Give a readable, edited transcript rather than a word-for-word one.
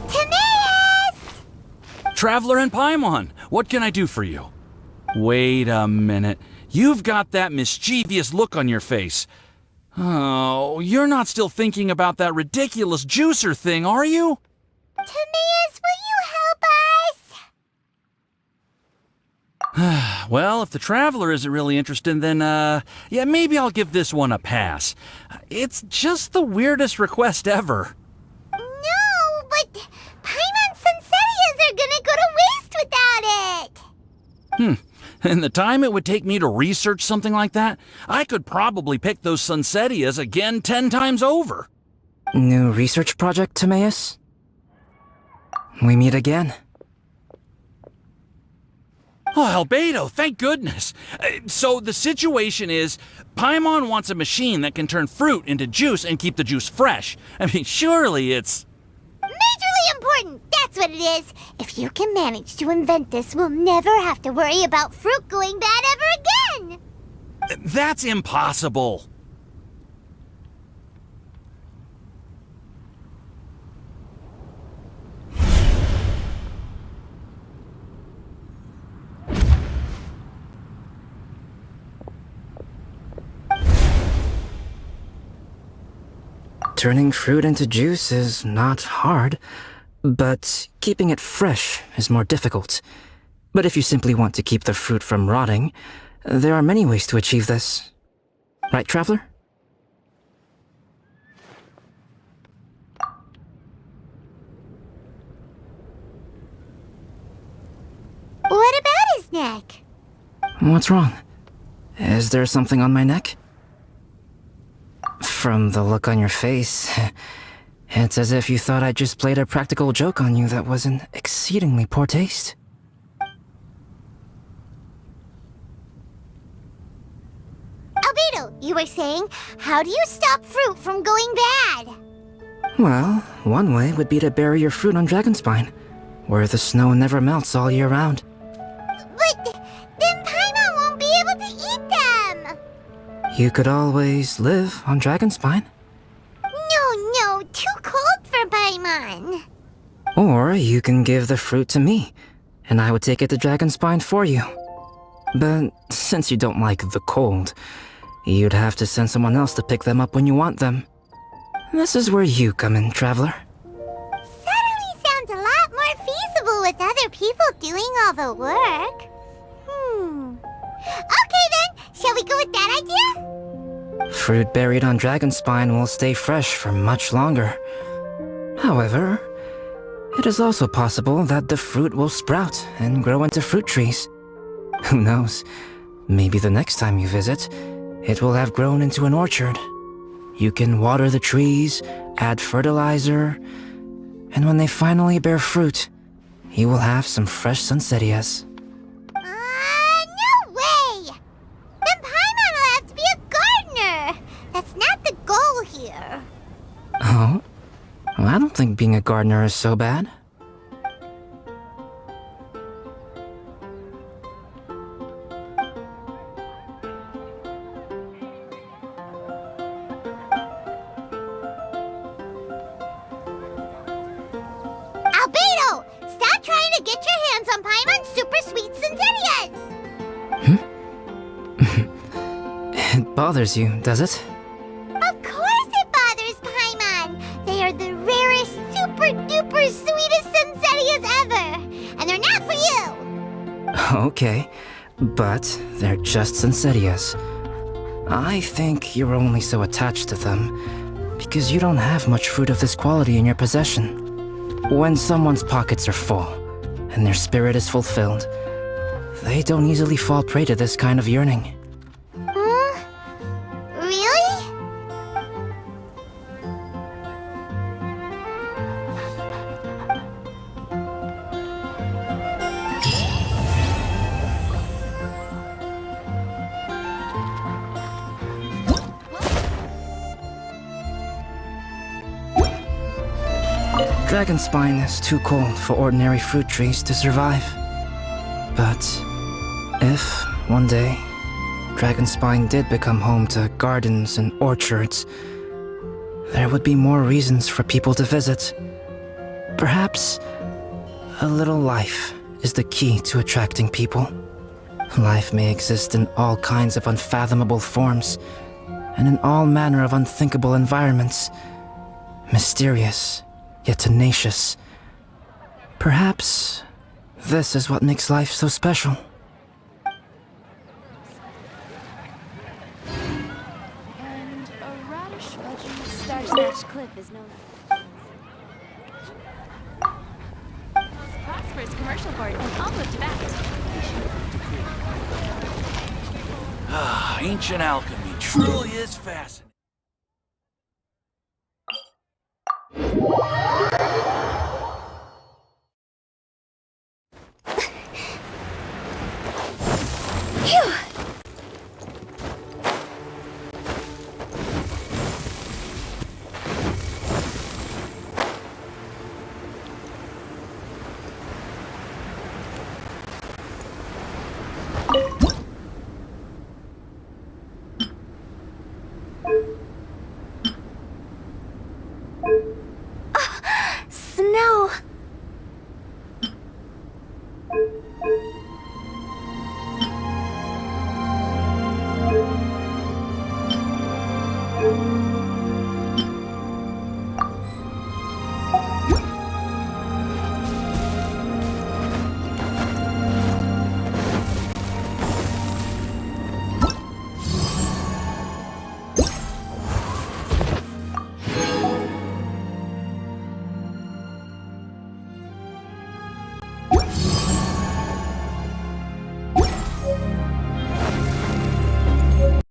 Timaeus! Traveler and Paimon, what can I do for you? Wait a minute. You've got that mischievous look on your face. Oh, you're not still thinking about that ridiculous juicer thing, are you? Timaeus, will you help us? Well, if the Traveler isn't really interested, then, yeah, maybe I'll give this one a pass. It's just the weirdest request ever. No, but Paimon's Sunsettias are gonna go to waste without it! And the time it would take me to research something like that, I could probably pick those Sunsettias again 10 times over. New research project, Timaeus? We meet again. Oh, Albedo, thank goodness. So the situation is, Paimon wants a machine that can turn fruit into juice and keep the juice fresh. I mean, surely it's... Majorly important, that's what it is. If you can manage to invent this, we'll never have to worry about fruit going bad ever again! That's impossible. Turning fruit into juice is not hard, but keeping it fresh is more difficult. But if you simply want to keep the fruit from rotting, there are many ways to achieve this. Right, Traveler? What about his neck? What's wrong? Is there something on my neck? From the look on your face, it's as if you thought I just played a practical joke on you that was in exceedingly poor taste. Albedo, you were saying, how do you stop fruit from going bad? Well, one way would be to bury your fruit on Dragonspine, where the snow never melts all year round. But then Paimon won't be able to eat them! You could always live on Dragonspine. No, too cold for Paimon. Or you can give the fruit to me, and I would take it to Dragonspine for you. But since you don't like the cold, you'd have to send someone else to pick them up when you want them. This is where you come in, Traveler. Suddenly sounds a lot more feasible with other people doing all the work. Okay then, shall we go with that idea? Fruit buried on Dragonspine will stay fresh for much longer. However, it is also possible that the fruit will sprout and grow into fruit trees. Who knows? Maybe the next time you visit, it will have grown into an orchard. You can water the trees, add fertilizer, and when they finally bear fruit, you will have some fresh Sunsettias. No way! Then Paimon will have to be a gardener! That's not the goal here. Oh? Well, I don't think being a gardener is so bad. Albedo! Stop trying to get your hands on Paimon's super sweet Sunsettias! It bothers you, does it? Of course it bothers Paimon! They are the rarest, super duper sweetest Sunsettias ever! And they're not for you! Okay, but they're just Sunsettias. I think you're only so attached to them because you don't have much fruit of this quality in your possession. When someone's pockets are full and their spirit is fulfilled, they don't easily fall prey to this kind of yearning. Really? Dragonspine is too cold for ordinary fruit trees to survive. But if, one day, Dragonspine did become home to gardens and orchards, there would be more reasons for people to visit. Perhaps a little life is the key to attracting people. Life may exist in all kinds of unfathomable forms, and in all manner of unthinkable environments. Mysterious, yet tenacious. Perhaps this is what makes life so special. And a radish veggie Star Clip is known most prosperous commercial board and almost to that. Ah, ancient alchemy truly is fascinating. Phew!